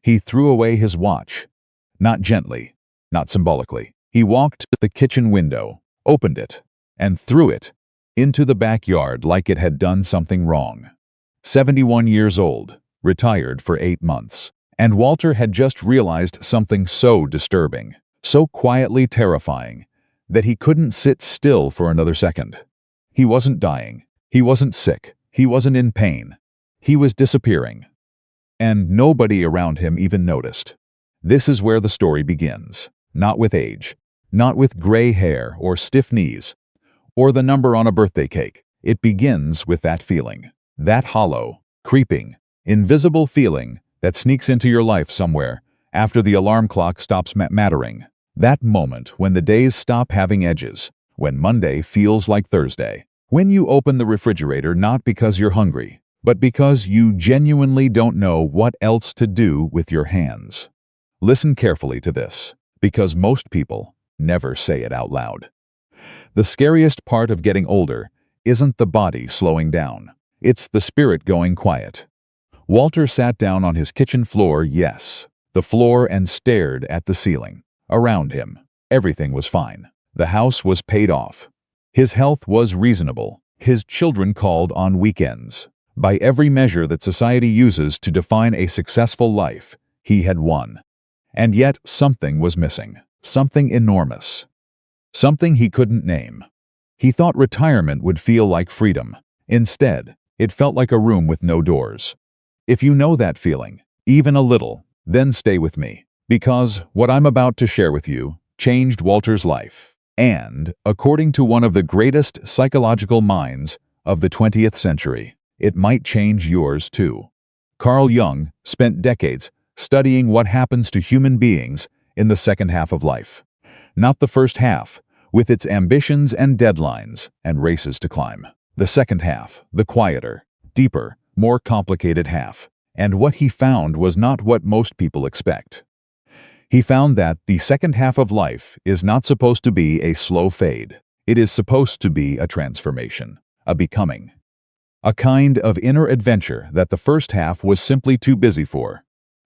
He threw away his watch. Not gently, not symbolically. He walked to the kitchen window, opened it, and threw it into the backyard like it had done something wrong. 71 years old, retired for 8 months. And Walter had just realized something so disturbing, so quietly terrifying, that he couldn't sit still for another second. He wasn't dying. He wasn't sick. He wasn't in pain. He was disappearing. And nobody around him even noticed. This is where the story begins. Not with age, not with gray hair or stiff knees, or the number on a birthday cake. It begins with that feeling. That hollow, creeping, invisible feeling that sneaks into your life somewhere after the alarm clock stops mattering. That moment when the days stop having edges, when Monday feels like Thursday. When you open the refrigerator not because you're hungry, but because you genuinely don't know what else to do with your hands. Listen carefully to this, because most people never say it out loud. The scariest part of getting older isn't the body slowing down. It's the spirit going quiet. Walter sat down on his kitchen floor, yes, the floor, and stared at the ceiling. Around him, everything was fine. The house was paid off. His health was reasonable. His children called on weekends. By every measure that society uses to define a successful life, he had won. And yet something was missing. Something enormous. Something he couldn't name. He thought retirement would feel like freedom. Instead, it felt like a room with no doors. If you know that feeling, even a little, then stay with me, because what I'm about to share with you changed Walter's life. And, according to one of the greatest psychological minds of the 20th century, it might change yours too. Carl Jung spent decades studying what happens to human beings in the second half of life. Not the first half, with its ambitions and deadlines and races to climb. The second half, the quieter, deeper, more complicated half. And what he found was not what most people expect. He found that the second half of life is not supposed to be a slow fade. It is supposed to be a transformation, a becoming. A kind of inner adventure that the first half was simply too busy for.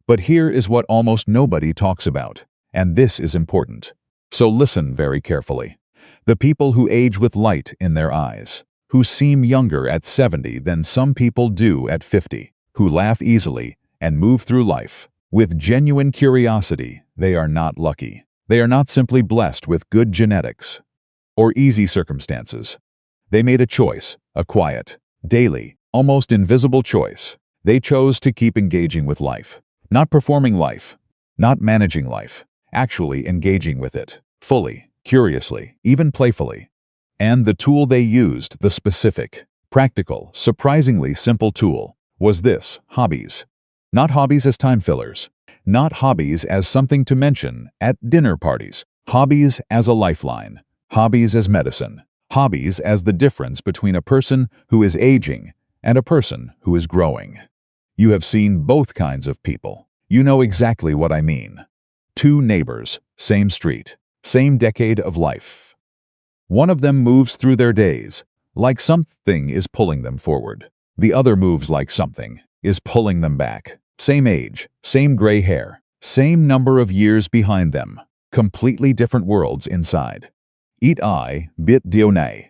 But here is what almost nobody talks about, and this is important. So listen very carefully. The people who age with light in their eyes, who seem younger at 70 than some people do at 50, who laugh easily and move through life with genuine curiosity, they are not lucky. They are not simply blessed with good genetics or easy circumstances. They made a choice, a quiet, daily, almost invisible choice. They chose to keep engaging with life, not performing life, not managing life, actually engaging with it, fully, curiously, even playfully. And the tool they used, the specific, practical, surprisingly simple tool, was this: hobbies. Not hobbies as time fillers. Not hobbies as something to mention at dinner parties. Hobbies as a lifeline. Hobbies as medicine. Hobbies as the difference between a person who is aging and a person who is growing. You have seen both kinds of people. You know exactly what I mean. Two neighbors, same street, same decade of life. One of them moves through their days like something is pulling them forward. The other moves like something is pulling them back. Same age, same gray hair, same number of years behind them. Completely different worlds inside. Eat I, bit dionay.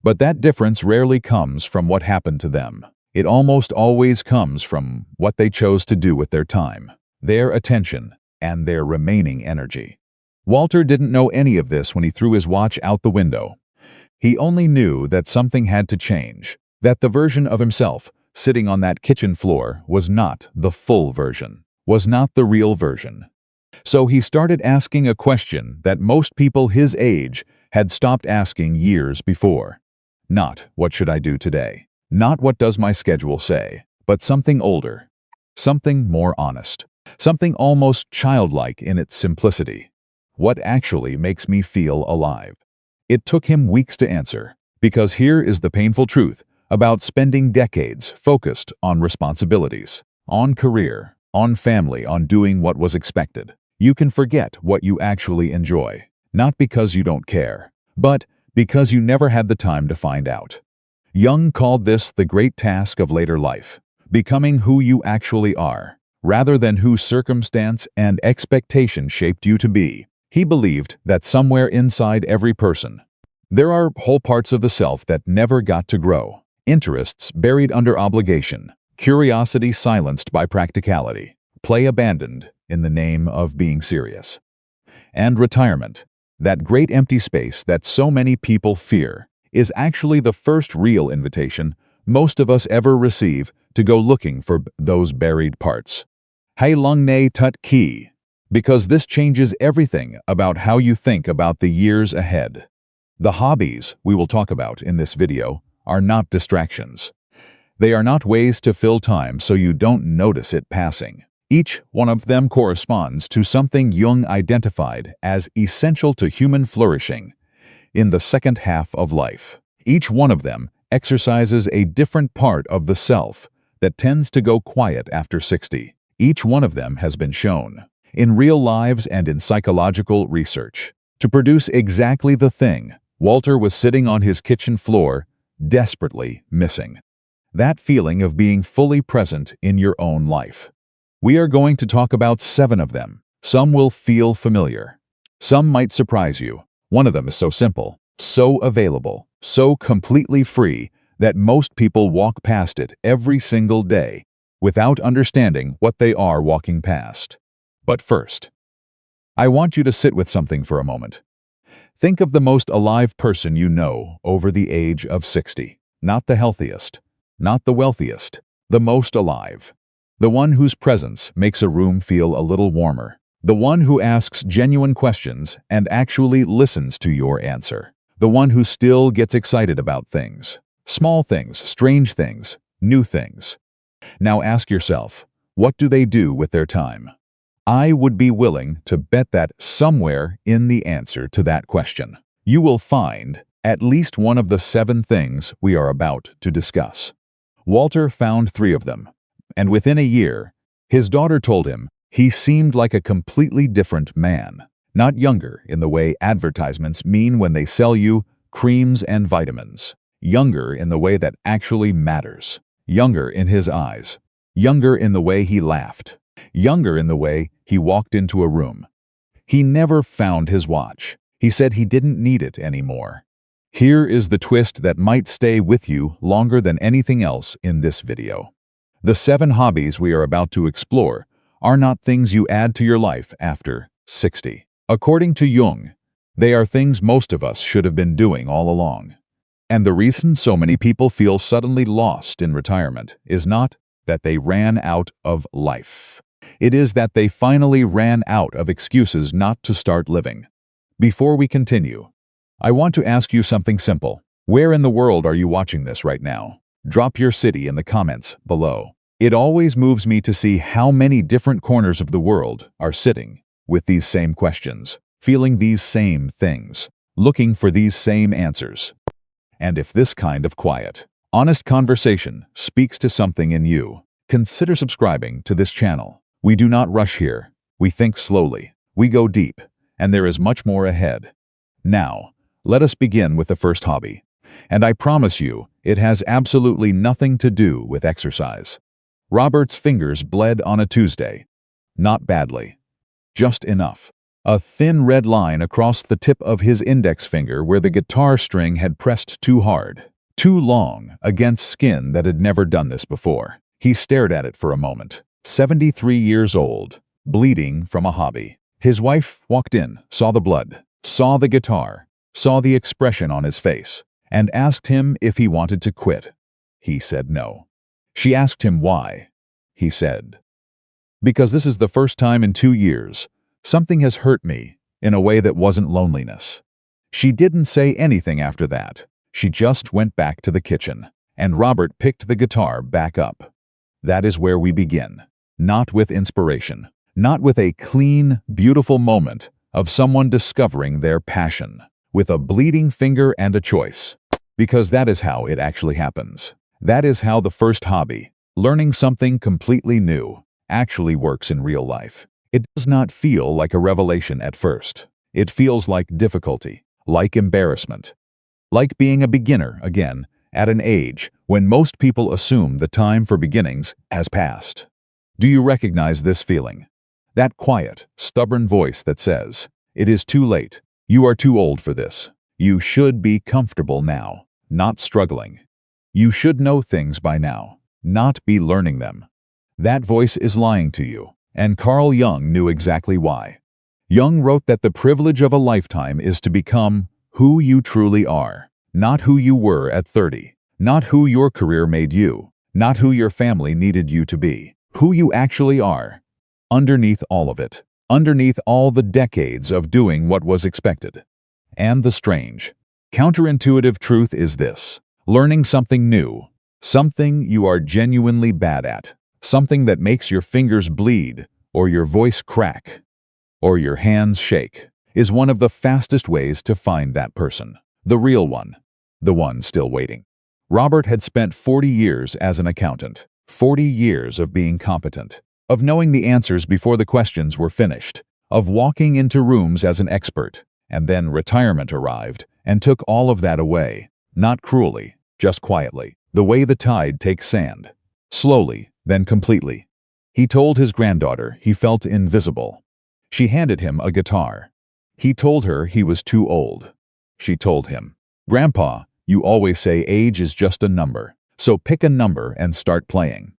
But that difference rarely comes from what happened to them. It almost always comes from what they chose to do with their time, their attention, and their remaining energy. Walter didn't know any of this when he threw his watch out the window. He only knew that something had to change, that the version of himself sitting on that kitchen floor was not the full version, was not the real version. So he started asking a question that most people his age had stopped asking years before. Not, what should I do today? Not, what does my schedule say? But something older, something more honest, something almost childlike in its simplicity. What actually makes me feel alive? It took him weeks to answer, because here is the painful truth about spending decades focused on responsibilities, on career, on family, on doing what was expected. You can forget what you actually enjoy, not because you don't care, but because you never had the time to find out. Jung called this the great task of later life, becoming who you actually are, rather than who circumstance and expectation shaped you to be. He believed that somewhere inside every person, there are whole parts of the self that never got to grow, interests buried under obligation, curiosity silenced by practicality, play abandoned in the name of being serious. And retirement, that great empty space that so many people fear, is actually the first real invitation most of us ever receive to go looking for those buried parts. Hai Lung Ne Tut Ki, because this changes everything about how you think about the years ahead. The hobbies we will talk about in this video are not distractions. They are not ways to fill time so you don't notice it passing. Each one of them corresponds to something Jung identified as essential to human flourishing in the second half of life. Each one of them exercises a different part of the self that tends to go quiet after 60. Each one of them has been shown, in real lives and in psychological research, to produce exactly the thing Walter was sitting on his kitchen floor, desperately missing. That feeling of being fully present in your own life. We are going to talk about 7 of them. Some will feel familiar. Some might surprise you. One of them is so simple, so available, so completely free that most people walk past it every single day without understanding what they are walking past. But first, I want you to sit with something for a moment. Think of the most alive person you know over the age of 60. Not the healthiest, not the wealthiest, the most alive. The one whose presence makes a room feel a little warmer. The one who asks genuine questions and actually listens to your answer. The one who still gets excited about things. Small things, strange things, new things. Now ask yourself, what do they do with their time? I would be willing to bet that somewhere in the answer to that question, you will find at least one of the 7 things we are about to discuss. Walter found 3 of them, and within a year, his daughter told him he seemed like a completely different man. Not younger in the way advertisements mean when they sell you creams and vitamins. Younger in the way that actually matters. Younger in his eyes. Younger in the way he laughed. Younger in the way he walked into a room. He never found his watch. He said he didn't need it anymore. Here is the twist that might stay with you longer than anything else in this video. The 7 hobbies we are about to explore are not things you add to your life after 60. According to Jung, they are things most of us should have been doing all along. And the reason so many people feel suddenly lost in retirement is not that they ran out of life. It is that they finally ran out of excuses not to start living. Before we continue, I want to ask you something simple. Where in the world are you watching this right now? Drop your city in the comments below. It always moves me to see how many different corners of the world are sitting with these same questions, feeling these same things, looking for these same answers. And if this kind of quiet, honest conversation speaks to something in you, consider subscribing to this channel. We do not rush here. We think slowly. We go deep. And there is much more ahead. Now, let us begin with the first hobby. And I promise you, it has absolutely nothing to do with exercise. Robert's fingers bled on a Tuesday. Not badly. Just enough. A thin red line across the tip of his index finger where the guitar string had pressed too hard, too long, against skin that had never done this before. He stared at it for a moment. 73 years old, bleeding from a hobby. His wife walked in, saw the blood, saw the guitar, saw the expression on his face, and asked him if he wanted to quit. He said no. She asked him why. He said, "Because this is the first time in 2 years something has hurt me in a way that wasn't loneliness." She didn't say anything after that. She just went back to the kitchen, and Robert picked the guitar back up. That is where we begin. Not with inspiration. Not with a clean, beautiful moment of someone discovering their passion. With a bleeding finger and a choice. Because that is how it actually happens. That is how the first hobby, learning something completely new, actually works in real life. It does not feel like a revelation at first. It feels like difficulty, like embarrassment, like being a beginner again at an age when most people assume the time for beginnings has passed. Do you recognize this feeling? That quiet, stubborn voice that says, "It is too late. You are too old for this. You should be comfortable now, not struggling. You should know things by now, not be learning them." That voice is lying to you, and Carl Jung knew exactly why. Jung wrote that the privilege of a lifetime is to become who you truly are, not who you were at 30, not who your career made you, not who your family needed you to be, who you actually are. Underneath all of it, underneath all the decades of doing what was expected. And the strange, counterintuitive truth is this: learning something new, something you are genuinely bad at, something that makes your fingers bleed, or your voice crack, or your hands shake, is one of the fastest ways to find that person, the real one, the one still waiting. Robert had spent 40 years as an accountant, 40 years of being competent, of knowing the answers before the questions were finished, of walking into rooms as an expert, and then retirement arrived and took all of that away, not cruelly, just quietly, the way the tide takes sand. Slowly, then completely. He told his granddaughter he felt invisible. She handed him a guitar. He told her he was too old. She told him, "Grandpa, you always say age is just a number, so pick a number and start playing."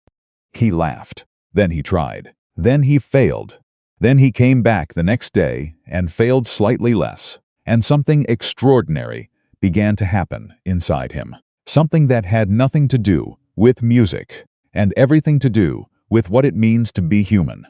He laughed. Then he tried. Then he failed. Then he came back the next day and failed slightly less, and something extraordinary began to happen inside him. Something that had nothing to do with music and everything to do with what it means to be human.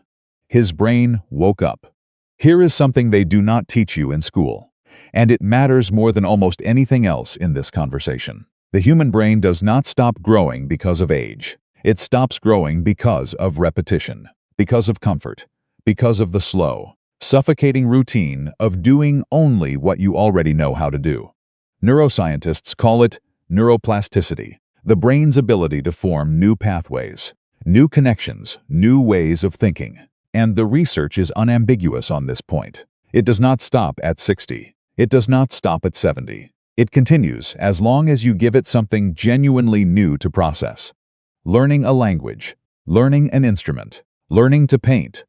His brain woke up. Here is something they do not teach you in school, and it matters more than almost anything else in this conversation. The human brain does not stop growing because of age. It stops growing because of repetition, because of comfort, because of the slow, suffocating routine of doing only what you already know how to do. Neuroscientists call it neuroplasticity, the brain's ability to form new pathways, new connections, new ways of thinking. And the research is unambiguous on this point. It does not stop at 60. It does not stop at 70. It continues as long as you give it something genuinely new to process. Learning a language, learning an instrument, learning to paint,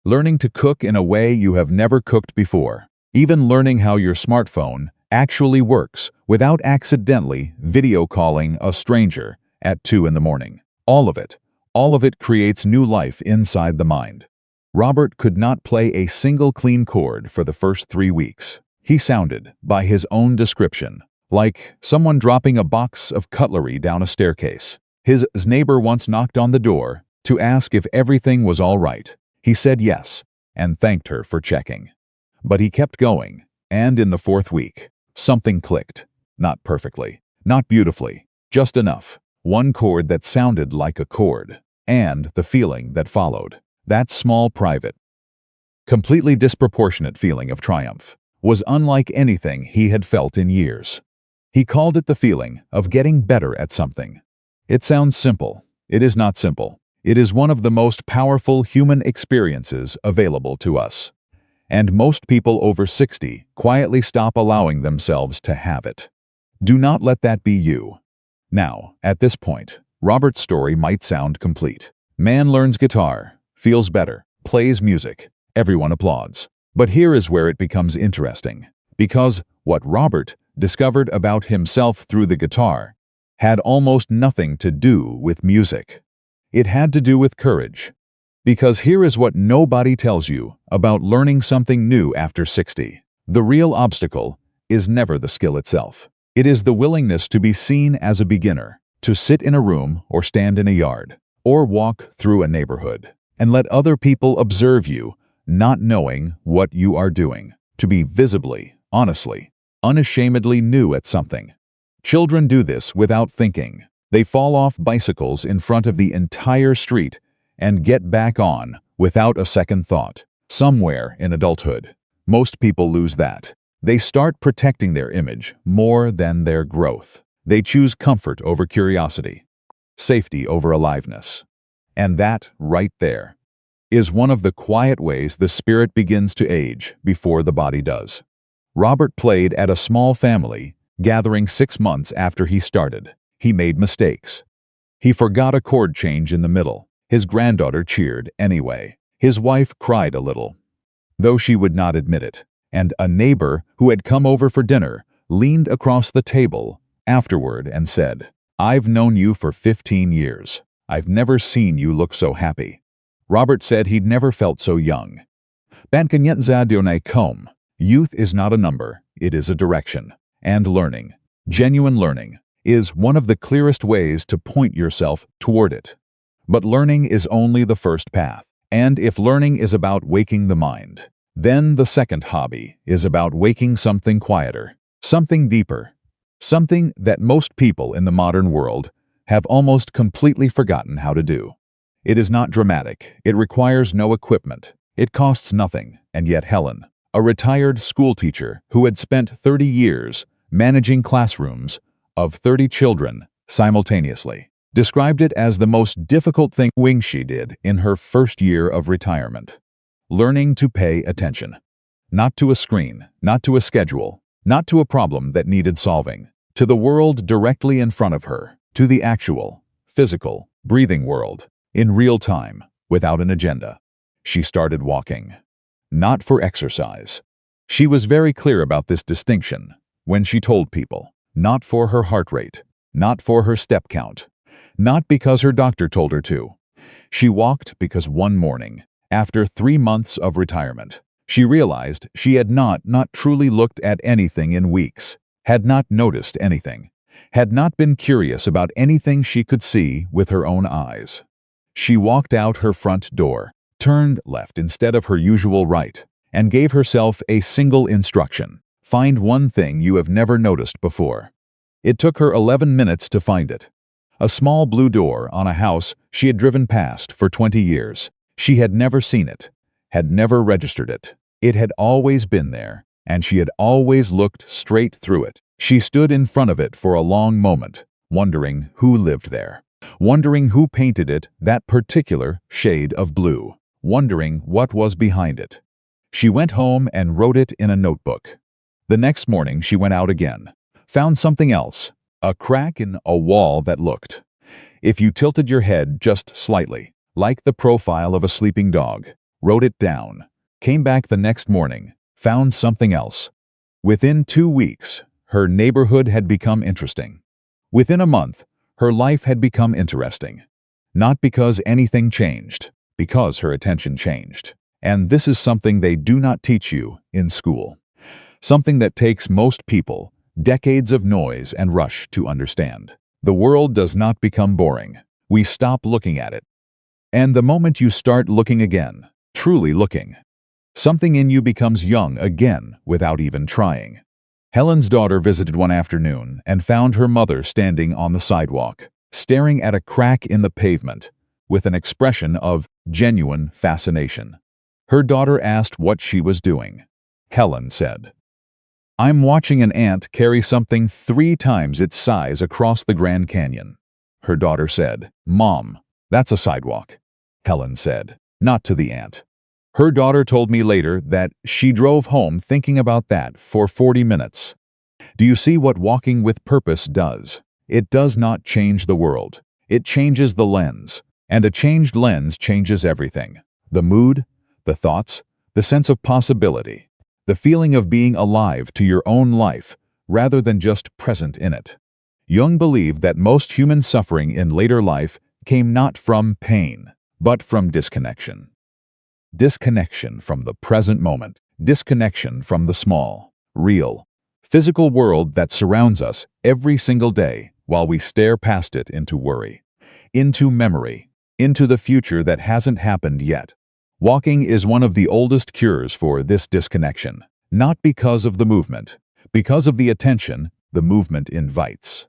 learning to cook in a way you have never cooked before, even learning how your smartphone actually works without accidentally video calling a stranger at 2 in the morning. All of it creates new life inside the mind. Robert could not play a single clean chord for the first 3 weeks. He sounded, by his own description, like someone dropping a box of cutlery down a staircase. His neighbor once knocked on the door to ask if everything was all right. He said yes, and thanked her for checking. But he kept going, and in the 4th week, something clicked. Not perfectly, not beautifully, just enough. One chord that sounded like a chord, and the feeling that followed. That small, private, completely disproportionate feeling of triumph was unlike anything he had felt in years. He called it the feeling of getting better at something. It sounds simple. It is not simple. It is one of the most powerful human experiences available to us. And most people over 60 quietly stop allowing themselves to have it. Do not let that be you. Now, at this point, Robert's story might sound complete. Man learns guitar, feels better, plays music, everyone applauds. But here is where it becomes interesting, because what Robert discovered about himself through the guitar had almost nothing to do with music. It had to do with courage. Because here is what nobody tells you about learning something new after 60. The real obstacle is never the skill itself. It is the willingness to be seen as a beginner, to sit in a room or stand in a yard, or walk through a neighborhood, and let other people observe you, not knowing what you are doing, to be visibly, honestly, unashamedly new at something. Children do this without thinking. They fall off bicycles in front of the entire street and get back on without a second thought. Somewhere in adulthood, most people lose that. They start protecting their image more than their growth. They choose comfort over curiosity, safety over aliveness. And that, right there, is one of the quiet ways the spirit begins to age before the body does. Robert played at a small family gathering 6 months after he started. He made mistakes. He forgot a chord change in the middle. His granddaughter cheered anyway. His wife cried a little, though she would not admit it, and a neighbor who had come over for dinner leaned across the table afterward and said, "I've known you for 15 years. I've never seen you look so happy." Robert said he'd never felt so young. Youth is not a number, it is a direction. And learning, genuine learning, is one of the clearest ways to point yourself toward it. But learning is only the first path. And if learning is about waking the mind, then the second hobby is about waking something quieter, something deeper, something that most people in the modern world have almost completely forgotten how to do. It is not dramatic, it requires no equipment, it costs nothing, and yet Helen, a retired schoolteacher who had spent 30 years managing classrooms of 30 children simultaneously, described it as the most difficult thing she did in her first year of retirement. Learning to pay attention. Not to a screen, not to a schedule, not to a problem that needed solving, to the world directly in front of her, to the actual, physical, breathing world, in real time, without an agenda. She started walking. Not for exercise. She was very clear about this distinction when she told people, not for her heart rate, not for her step count, not because her doctor told her to. She walked because one morning, after 3 months of retirement, she realized she had not truly looked at anything in weeks, had not noticed anything, had not been curious about anything she could see with her own eyes. She walked out her front door, turned left instead of her usual right, and gave herself a single instruction: find one thing you have never noticed before. It took her 11 minutes to find it. A small blue door on a house she had driven past for 20 years. She had never seen it, had never registered it. It had always been there, and she had always looked straight through it. She stood in front of it for a long moment, wondering who lived there, wondering who painted it that particular shade of blue, wondering what was behind it. She went home and wrote it in a notebook. The next morning she went out again, found something else, a crack in a wall that looked, if you tilted your head just slightly, like the profile of a sleeping dog, wrote it down, came back the next morning, found something else. Within 2 weeks, her neighborhood had become interesting. Within a month, her life had become interesting. Not because anything changed, because her attention changed. And this is something they do not teach you in school. Something that takes most people decades of noise and rush to understand. The world does not become boring. We stop looking at it. And the moment you start looking again, truly looking, something in you becomes young again without even trying. Helen's daughter visited one afternoon and found her mother standing on the sidewalk, staring at a crack in the pavement with an expression of genuine fascination. Her daughter asked what she was doing. Helen said, "I'm watching an ant carry something 3 times its size across the Grand Canyon." Her daughter said, "Mom, that's a sidewalk." Helen said, "Not to the ant." Her daughter told me later that she drove home thinking about that for 40 minutes. Do you see what walking with purpose does? It does not change the world. It changes the lens, and a changed lens changes everything. The mood, the thoughts, the sense of possibility, the feeling of being alive to your own life rather than just present in it. Jung believed that most human suffering in later life came not from pain, but from disconnection. Disconnection from the present moment, disconnection from the small, real, physical world that surrounds us every single day while we stare past it into worry, into memory, into the future that hasn't happened yet. Walking is one of the oldest cures for this disconnection, not because of the movement, because of the attention the movement invites.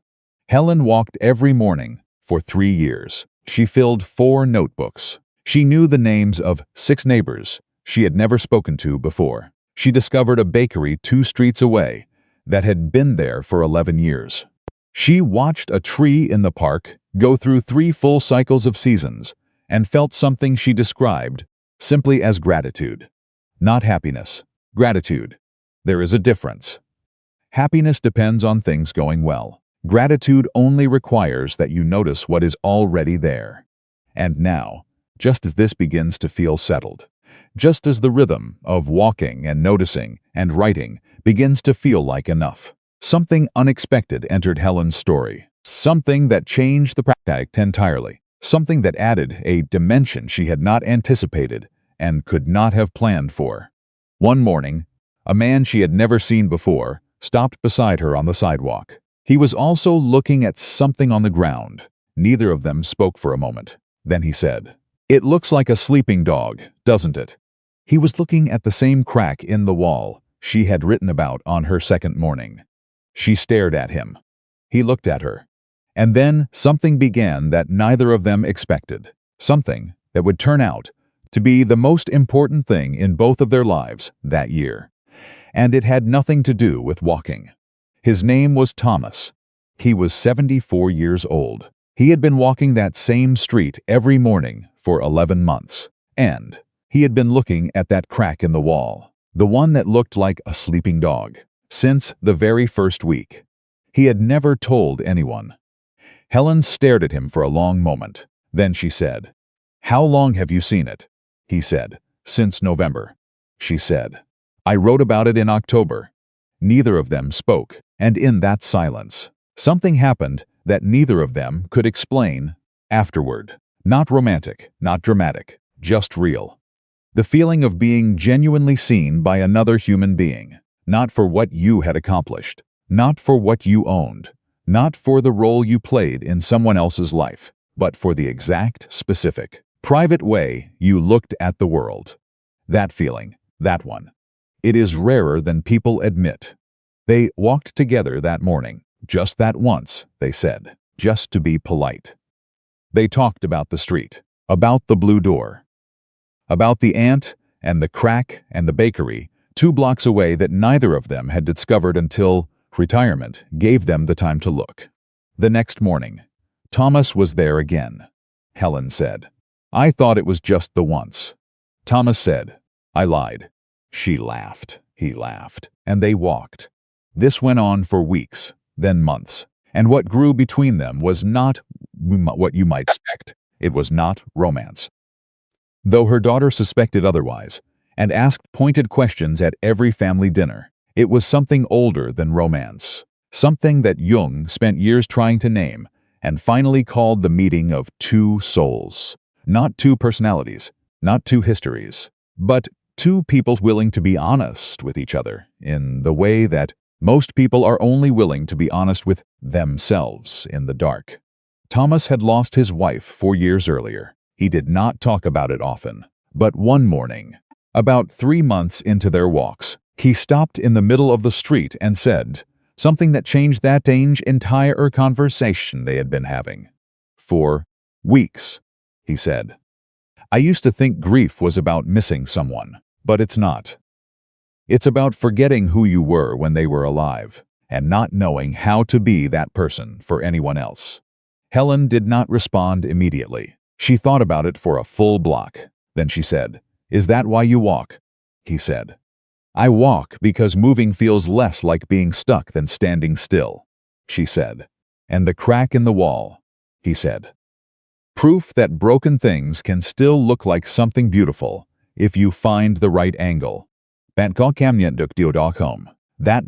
Helen walked every morning for 3 years. She filled 4 notebooks. She knew the names of 6 neighbors she had never spoken to before. She discovered a bakery 2 streets away that had been there for 11 years. She watched a tree in the park go through 3 full cycles of seasons and felt something she described simply as gratitude. Not happiness, gratitude. There is a difference. Happiness depends on things going well. Gratitude only requires that you notice what is already there. And now, just as this begins to feel settled, just as the rhythm of walking and noticing and writing begins to feel like enough, something unexpected entered Helen's story, something that changed the practice entirely, something that added a dimension she had not anticipated and could not have planned for. One morning, a man she had never seen before stopped beside her on the sidewalk. He was also looking at something on the ground. Neither of them spoke for a moment. Then he said, "It looks like a sleeping dog, doesn't it?" He was looking at the same crack in the wall she had written about on her second morning. She stared at him. He looked at her. And then something began that neither of them expected. Something that would turn out to be the most important thing in both of their lives that year. And it had nothing to do with walking. His name was Thomas. He was 74 years old. He had been walking that same street every morning for 11 months. And he had been looking at that crack in the wall, the one that looked like a sleeping dog, since the very first week. He had never told anyone. Helen stared at him for a long moment. Then she said, "How long have you seen it?" He said, "Since November." She said, "I wrote about it in October." Neither of them spoke, and in that silence, something happened that neither of them could explain afterward. Not romantic, not dramatic, just real. The feeling of being genuinely seen by another human being, not for what you had accomplished, not for what you owned, not for the role you played in someone else's life, but for the exact, specific, private way you looked at the world. That feeling, that one. It is rarer than people admit. They walked together that morning, just that once, they said, just to be polite. They talked about the street, about the blue door, about the ant and the crack and the bakery 2 blocks away that neither of them had discovered until retirement gave them the time to look. The next morning, Thomas was there again. Helen said, "I thought it was just the once." Thomas said, "I lied." She laughed. He laughed. And they walked. This went on for weeks, then months. And what grew between them was not what you might expect. It was not romance. Though her daughter suspected otherwise, and asked pointed questions at every family dinner, it was something older than romance, something that Jung spent years trying to name, and finally called the meeting of 2 souls. Not 2 personalities, not 2 histories, but 2 people willing to be honest with each other in the way that most people are only willing to be honest with themselves in the dark. Thomas had lost his wife 4 years earlier. He did not talk about it often, but one morning, about 3 months into their walks, he stopped in the middle of the street and said something that changed that entire conversation they had been having. "For weeks," he said, "I used to think grief was about missing someone, but it's not. It's about forgetting who you were when they were alive, and not knowing how to be that person for anyone else." Helen did not respond immediately. She thought about it for a full block. Then she said, "Is that why you walk?" He said, "I walk because moving feels less like being stuck than standing still." She said, "And the crack in the wall," he said. "Proof that broken things can still look like something beautiful if you find the right angle." That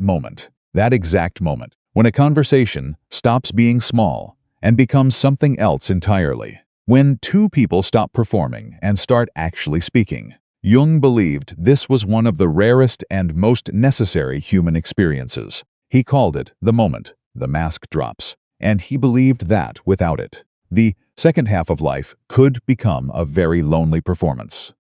moment, that exact moment, when a conversation stops being small and becomes something else entirely. When 2 people stop performing and start actually speaking. Jung believed this was one of the rarest and most necessary human experiences. He called it the moment the mask drops, and he believed that without it, the second half of life could become a very lonely performance.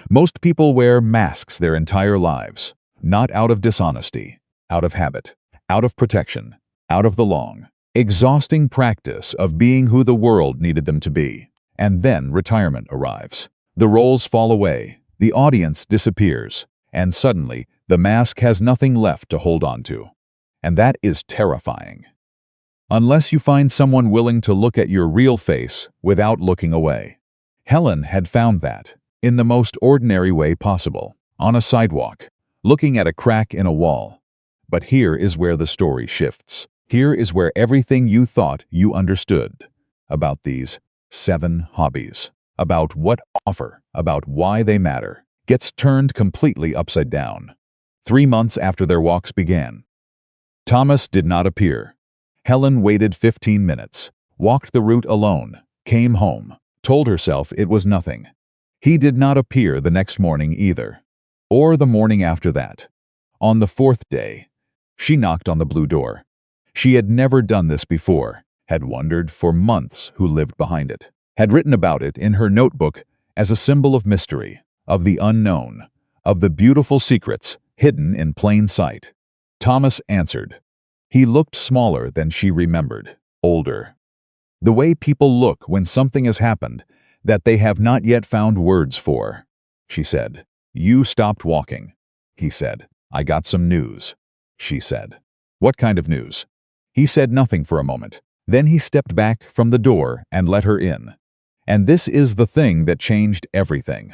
Most people wear masks their entire lives, not out of dishonesty, out of habit, out of protection, out of the long, exhausting practice of being who the world needed them to be. And then retirement arrives. The roles fall away, the audience disappears, and suddenly the mask has nothing left to hold on to. And that is terrifying. Unless you find someone willing to look at your real face without looking away. Helen had found that, in the most ordinary way possible, on a sidewalk, looking at a crack in a wall. But here is where the story shifts. Here is where everything you thought you understood about these 7 hobbies, about what offer, about why they matter, gets turned completely upside down. 3 months after their walks began, Thomas did not appear. Helen waited 15 minutes, walked the route alone, came home, told herself it was nothing. He did not appear the next morning either, or the morning after that. On the fourth day, she knocked on the blue door. She had never done this before, had wondered for months who lived behind it, had written about it in her notebook as a symbol of mystery, of the unknown, of the beautiful secrets hidden in plain sight. Thomas answered. He looked smaller than she remembered, older. The way people look when something has happened that they have not yet found words for. She said, "You stopped walking." He said, "I got some news." She said, "What kind of news?" He said nothing for a moment. Then he stepped back from the door and let her in. And this is the thing that changed everything.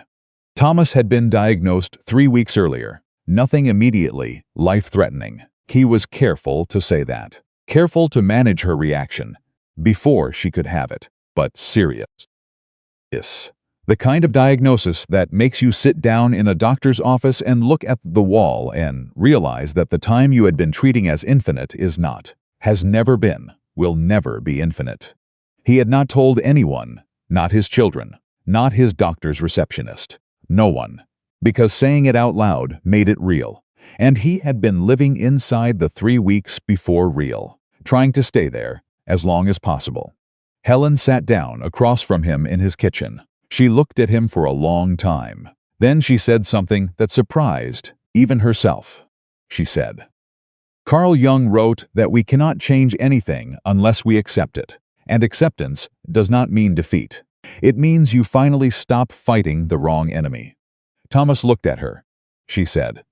Thomas had been diagnosed 3 weeks earlier. Nothing immediately life-threatening. He was careful to say that. Careful to manage her reaction before she could have it, but serious. Yes. The kind of diagnosis that makes you sit down in a doctor's office and look at the wall and realize that the time you had been treating as infinite is not, has never been, will never be infinite. He had not told anyone, not his children, not his doctor's receptionist, no one, because saying it out loud made it real. And he had been living inside the 3 weeks before real, trying to stay there as long as possible. Helen sat down across from him in his kitchen. She looked at him for a long time. Then she said something that surprised even herself. She said, "Carl Jung wrote that we cannot change anything unless we accept it. And acceptance does not mean defeat. It means you finally stop fighting the wrong enemy." Thomas looked at her. She said,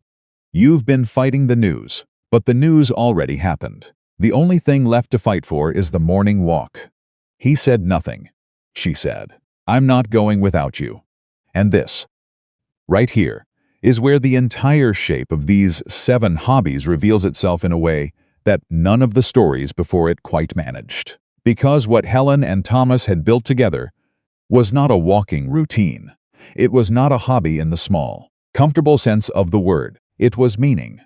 "You've been fighting the news, but the news already happened. The only thing left to fight for is the morning walk." He said nothing. She said, "I'm not going without you." And this, right here, is where the entire shape of these 7 hobbies reveals itself in a way that none of the stories before it quite managed. Because what Helen and Thomas had built together was not a walking routine. It was not a hobby in the small, comfortable sense of the word. It was meaning.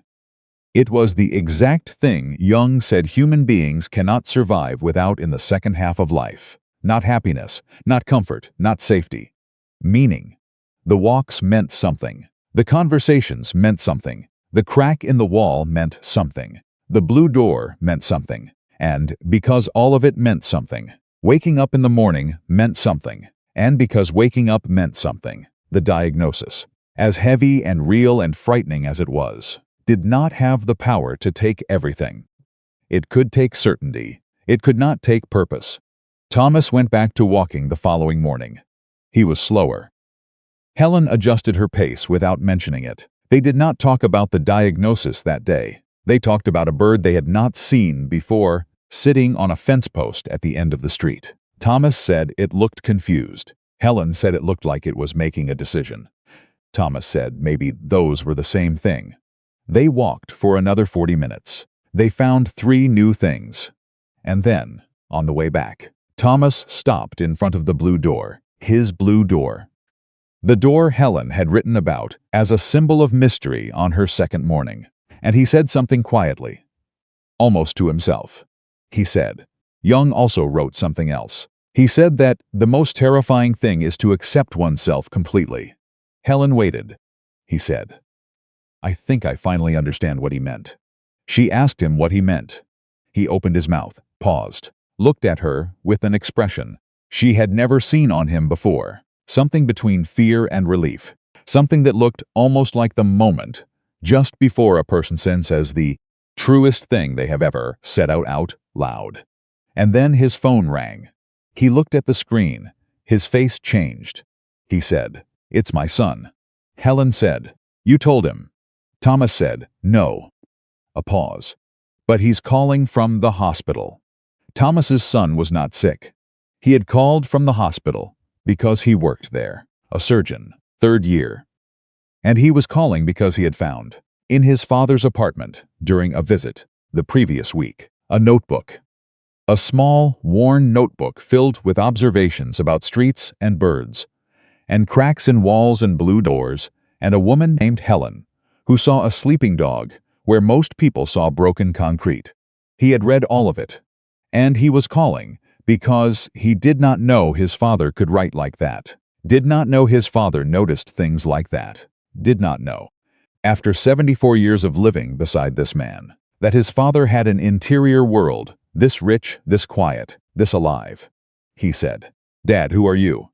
It was the exact thing Jung said human beings cannot survive without in the second half of life. Not happiness, not comfort, not safety. Meaning. The walks meant something. The conversations meant something. The crack in the wall meant something. The blue door meant something. And because all of it meant something, waking up in the morning meant something. And because waking up meant something, the diagnosis, as heavy and real and frightening as it was, did not have the power to take everything. It could take certainty. It could not take purpose. Thomas went back to walking the following morning. He was slower. Helen adjusted her pace without mentioning it. They did not talk about the diagnosis that day. They talked about a bird they had not seen before, sitting on a fence post at the end of the street. Thomas said it looked confused. Helen said it looked like it was making a decision. Thomas said maybe those were the same thing. They walked for another 40 minutes. They found 3 new things. And then, on the way back, Thomas stopped in front of the blue door, his blue door. The door Helen had written about as a symbol of mystery on her second morning. And he said something quietly, almost to himself. He said, Jung also wrote something else. He said that the most terrifying thing is to accept oneself completely. Helen waited. He said, "I think I finally understand what he meant." She asked him what he meant. He opened his mouth, paused, looked at her with an expression she had never seen on him before, something between fear and relief, something that looked almost like the moment just before a person says the truest thing they have ever said out loud. And then his phone rang. He looked at the screen. His face changed. He said, "It's my son." Helen said, "You told him." Thomas said, "No." A pause. "But he's calling from the hospital." Thomas's son was not sick. He had called from the hospital because he worked there, a surgeon, 3rd year. And he was calling because he had found, in his father's apartment during a visit the previous week, a notebook. A small, worn notebook filled with observations about streets and birds, and cracks in walls and blue doors, and a woman named Helen, who saw a sleeping dog where most people saw broken concrete. He had read all of it, and he was calling because he did not know his father could write like that, did not know his father noticed things like that, did not know, after 74 years of living beside this man, that his father had an interior world, this rich, this quiet, this alive. He said, "Dad, who are you?"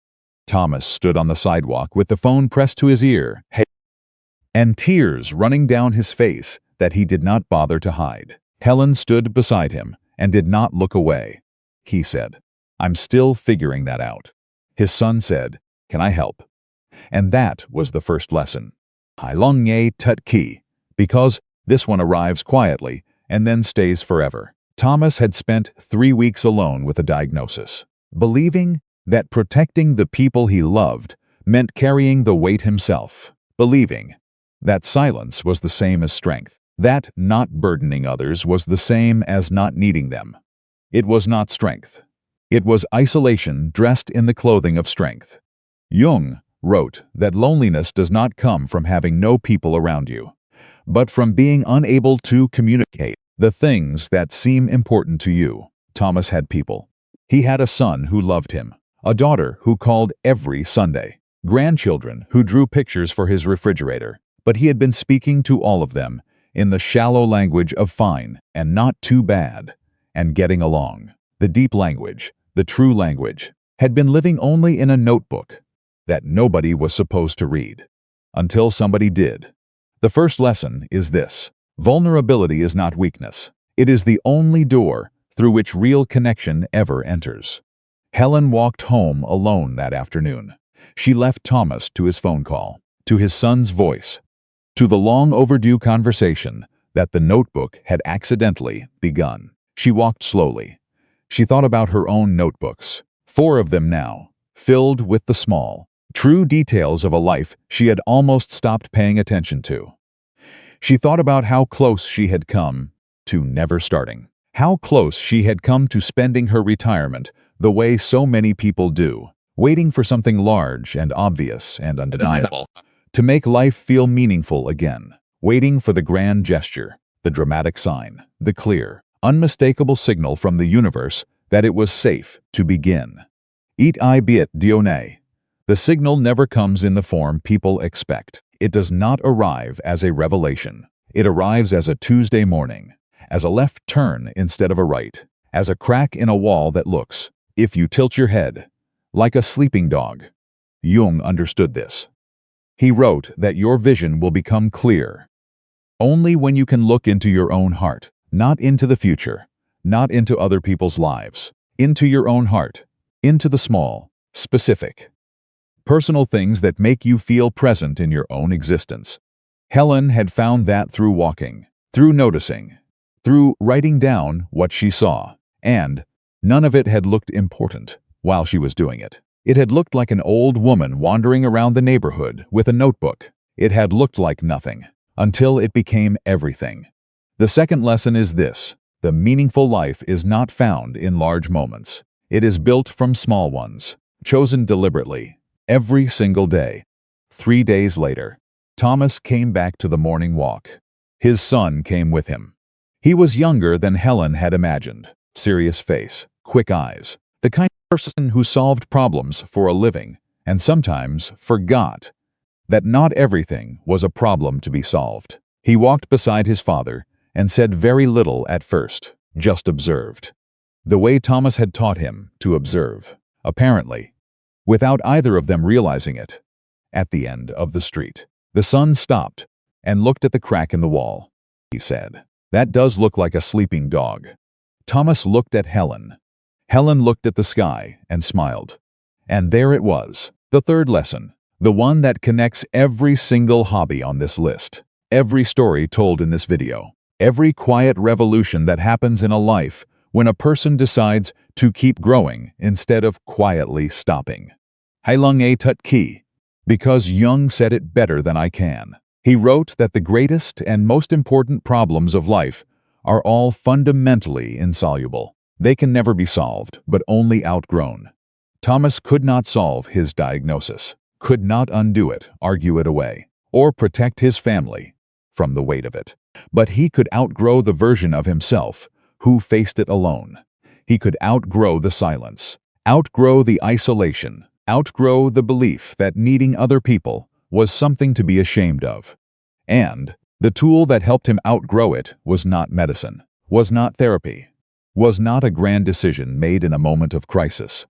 Thomas stood on the sidewalk with the phone pressed to his ear, and tears running down his face that he did not bother to hide. Helen stood beside him and did not look away. He said, "I'm still figuring that out." His son said, "Can I help?" And that was the first lesson. Hai long ye tut ki, because this one arrives quietly and then stays forever. Thomas had spent 3 weeks alone with a diagnosis, believing that protecting the people he loved meant carrying the weight himself, believing that silence was the same as strength, that not burdening others was the same as not needing them. It was not strength. It was isolation dressed in the clothing of strength. Jung wrote that loneliness does not come from having no people around you, but from being unable to communicate the things that seem important to you. Thomas had people. He had a son who loved him, a daughter who called every Sunday, grandchildren who drew pictures for his refrigerator, but he had been speaking to all of them in the shallow language of fine and not too bad and getting along. The deep language, the true language, had been living only in a notebook that nobody was supposed to read, until somebody did. The first lesson is this: vulnerability is not weakness. It is the only door through which real connection ever enters. Helen walked home alone that afternoon. She left Thomas to his phone call, to his son's voice, to the long overdue conversation that the notebook had accidentally begun. She walked slowly. She thought about her own notebooks, 4 of them now, filled with the small, true details of a life she had almost stopped paying attention to. She thought about how close she had come to never starting, how close she had come to spending her retirement the way so many people do, waiting for something large and obvious and undeniable, to make life feel meaningful again, waiting for the grand gesture, the dramatic sign, the clear, unmistakable signal from the universe that it was safe to begin. It I biet dione. The signal never comes in the form people expect. It does not arrive as a revelation. It arrives as a Tuesday morning, as a left turn instead of a right, as a crack in a wall that looks, if you tilt your head, like a sleeping dog. Jung understood this. He wrote that your vision will become clear only when you can look into your own heart, not into the future, not into other people's lives, into your own heart, into the small, specific, personal things that make you feel present in your own existence. Helen had found that through walking, through noticing, through writing down what she saw, and none of it had looked important while she was doing it. It had looked like an old woman wandering around the neighborhood with a notebook. It had looked like nothing, until it became everything. The second lesson is this: the meaningful life is not found in large moments. It is built from small ones, chosen deliberately, every single day. 3 days later, Thomas came back to the morning walk. His son came with him. He was younger than Helen had imagined, serious face, quick eyes, the kind of person who solved problems for a living and sometimes forgot that not everything was a problem to be solved. He walked beside his father and said very little at first, just observed. The way Thomas had taught him to observe, apparently, without either of them realizing it. At the end of the street, the son stopped and looked at the crack in the wall. He said, "That does look like a sleeping dog." Thomas looked at Helen. Helen looked at the sky and smiled. And there it was, the third lesson, the one that connects every single hobby on this list, every story told in this video, every quiet revolution that happens in a life when a person decides to keep growing instead of quietly stopping. Hai lung a tut ki, because Jung said it better than I can. He wrote that the greatest and most important problems of life are all fundamentally insoluble. They can never be solved, but only outgrown. Thomas could not solve his diagnosis. could not undo it, argue it away, or protect his family from the weight of it. But he could outgrow the version of himself who faced it alone. He could outgrow the silence, outgrow the isolation, outgrow the belief that needing other people was something to be ashamed of. And the tool that helped him outgrow it was not medicine, was not therapy, was not a grand decision made in a moment of crisis.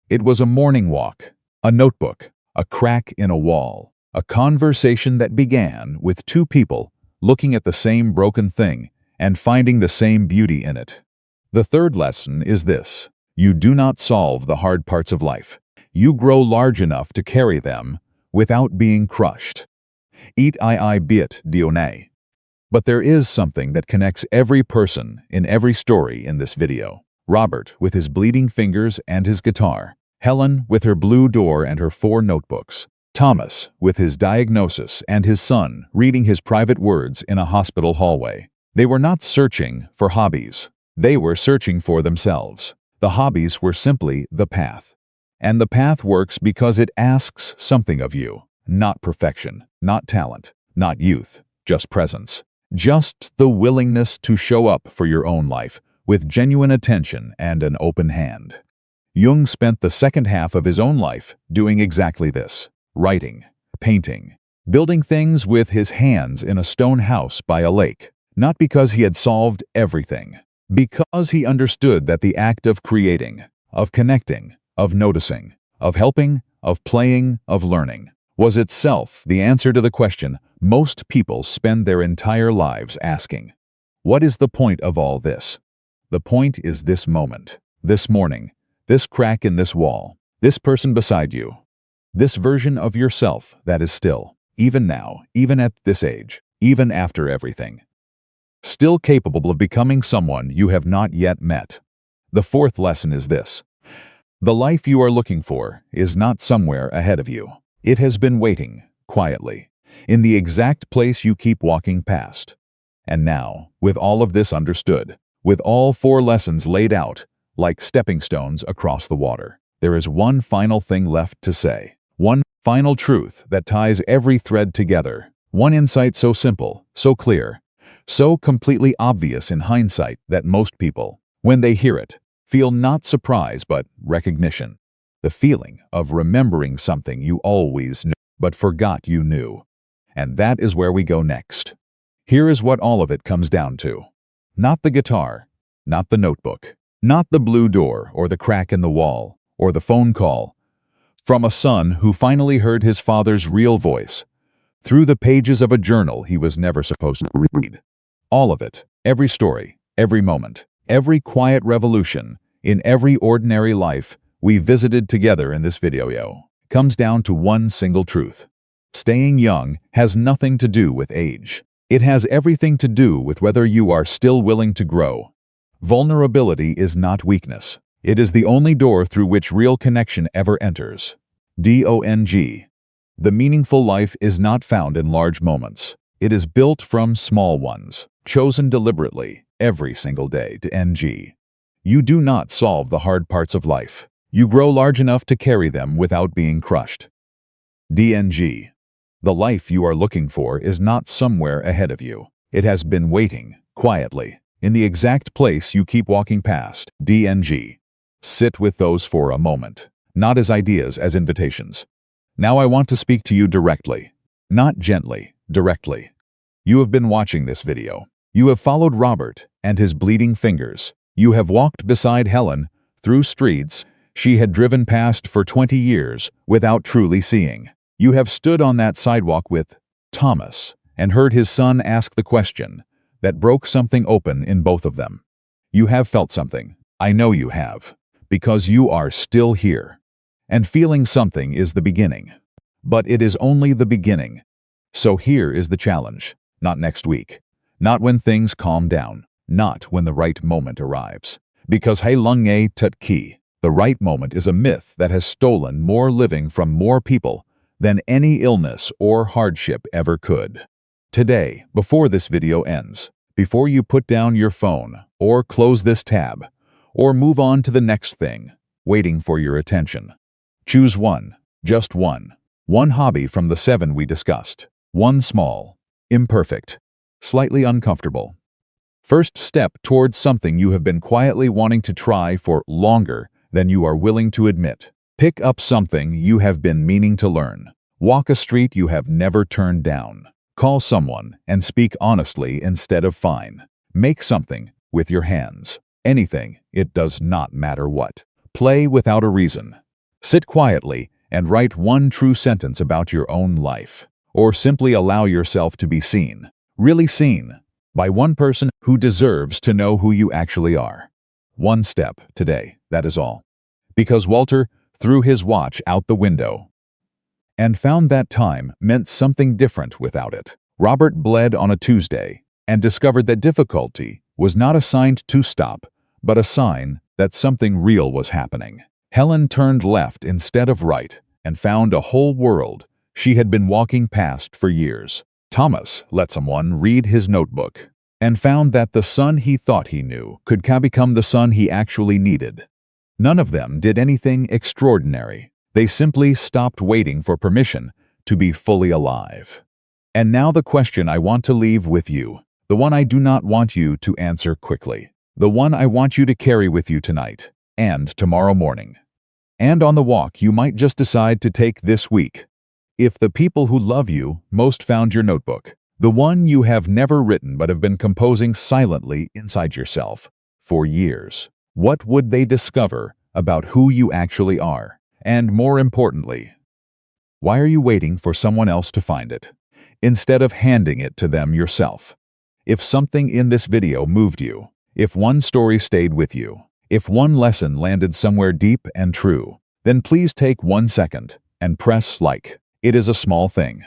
It was a morning walk, a notebook, a crack in a wall, a conversation that began with two people looking at the same broken thing and finding the same beauty in it. The third lesson is this: you do not solve the hard parts of life. You grow large enough to carry them without being crushed. Eat I bit Dione. But there is something that connects every person in every story in this video. Robert with his bleeding fingers and his guitar. Helen with her blue door and her 4 notebooks. Thomas with his diagnosis and his son reading his private words in a hospital hallway. They were not searching for hobbies. They were searching for themselves. The hobbies were simply the path. And the path works because it asks something of you. Not perfection, not talent, not youth, just presence. Just the willingness to show up for your own life with genuine attention and an open hand. Jung spent the second half of his own life doing exactly this: writing, painting, building things with his hands in a stone house by a lake. Not because he had solved everything, because he understood that the act of creating, of connecting, of noticing, of helping, of playing, of learning, was itself the answer to the question most people spend their entire lives asking. What is the point of all this? The point is this moment, this morning, this crack in this wall, this person beside you, this version of yourself that is still, even now, even at this age, even after everything, still capable of becoming someone you have not yet met. The fourth lesson is this: the life you are looking for is not somewhere ahead of you. It has been waiting, quietly, in the exact place you keep walking past. And now, with all of this understood, with all 4 lessons laid out, like stepping stones across the water, there is one final thing left to say. One final truth that ties every thread together. One insight so simple, so clear, so completely obvious in hindsight that most people, when they hear it, feel not surprise but recognition. The feeling of remembering something you always knew but forgot you knew. And that is where we go next. Here is what all of it comes down to. Not the guitar, not the notebook, not the blue door or the crack in the wall or the phone call from a son who finally heard his father's real voice through the pages of a journal he was never supposed to read. All of it, every story, every moment, every quiet revolution in every ordinary life we visited together in this video, comes down to one single truth. Staying young has nothing to do with age. It has everything to do with whether you are still willing to grow. Vulnerability is not weakness. It is the only door through which real connection ever enters. DONG. The meaningful life is not found in large moments. It is built from small ones, chosen deliberately, every single day to NG. You do not solve the hard parts of life. You grow large enough to carry them without being crushed. DNG. The life you are looking for is not somewhere ahead of you. It has been waiting, quietly, in the exact place you keep walking past. DNG. Sit with those for a moment, not as ideas, as invitations. Now I want to speak to you directly, not gently, directly. You have been watching this video. You have followed Robert and his bleeding fingers. You have walked beside Helen through streets she had driven past for 20 years without truly seeing. You have stood on that sidewalk with Thomas and heard his son ask the question that broke something open in both of them. You have felt something. I know you have, because you are still here. And feeling something is the beginning. But it is only the beginning. So here is the challenge. Not next week. Not when things calm down. Not when the right moment arrives. Because Hei Lung Tut Ki, the right moment is a myth that has stolen more living from more people than any illness or hardship ever could. Today, before this video ends, before you put down your phone or close this tab or move on to the next thing waiting for your attention, choose one, just one, One hobby from the 7 we discussed. One small, imperfect, slightly uncomfortable first step towards something you have been quietly wanting to try for longer than you are willing to admit. Pick up something you have been meaning to learn. Walk a street you have never turned down. Call someone and speak honestly instead of fine. Make something with your hands. Anything, it does not matter what. Play without a reason. Sit quietly and write one true sentence about your own life. Or simply allow yourself to be seen, really seen, by one person who deserves to know who you actually are. One step today, that is all. Because Walter threw his watch out the window and found that time meant something different without it. Robert bled on a Tuesday and discovered that difficulty was not a sign to stop, but a sign that something real was happening. Helen turned left instead of right and found a whole world she had been walking past for years. Thomas let someone read his notebook and found that the son he thought he knew could become the son he actually needed. None of them did anything extraordinary. They simply stopped waiting for permission to be fully alive. And now the question I want to leave with you, the one I do not want you to answer quickly, the one I want you to carry with you tonight and tomorrow morning. And on the walk you might just decide to take this week. If the people who love you most found your notebook, the one you have never written but have been composing silently inside yourself for years, what would they discover about who you actually are? And more importantly, why are you waiting for someone else to find it, instead of handing it to them yourself? If something in this video moved you, if one story stayed with you, if one lesson landed somewhere deep and true, then please take 1 second and press like. It is a small thing,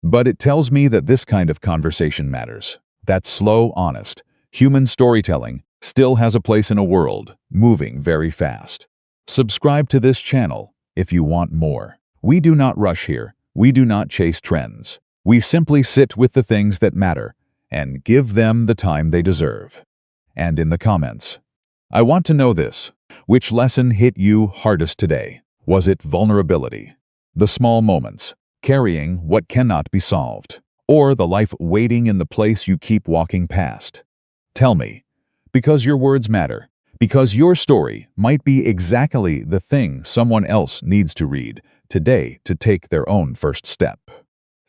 but it tells me that this kind of conversation matters. That slow, honest, human storytelling still has a place in a world moving very fast. Subscribe to this channel if you want more. We do not rush here. We do not chase trends. We simply sit with the things that matter and give them the time they deserve. And in the comments, I want to know this. Which lesson hit you hardest today? Was it vulnerability? The small moments, carrying what cannot be solved, or the life waiting in the place you keep walking past? Tell me, because your words matter, because your story might be exactly the thing someone else needs to read today to take their own first step.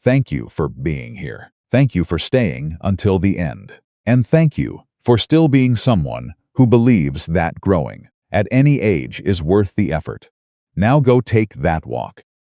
Thank you for being here. Thank you for staying until the end. And thank you for still being someone who believes that growing at any age is worth the effort. Now go take that walk.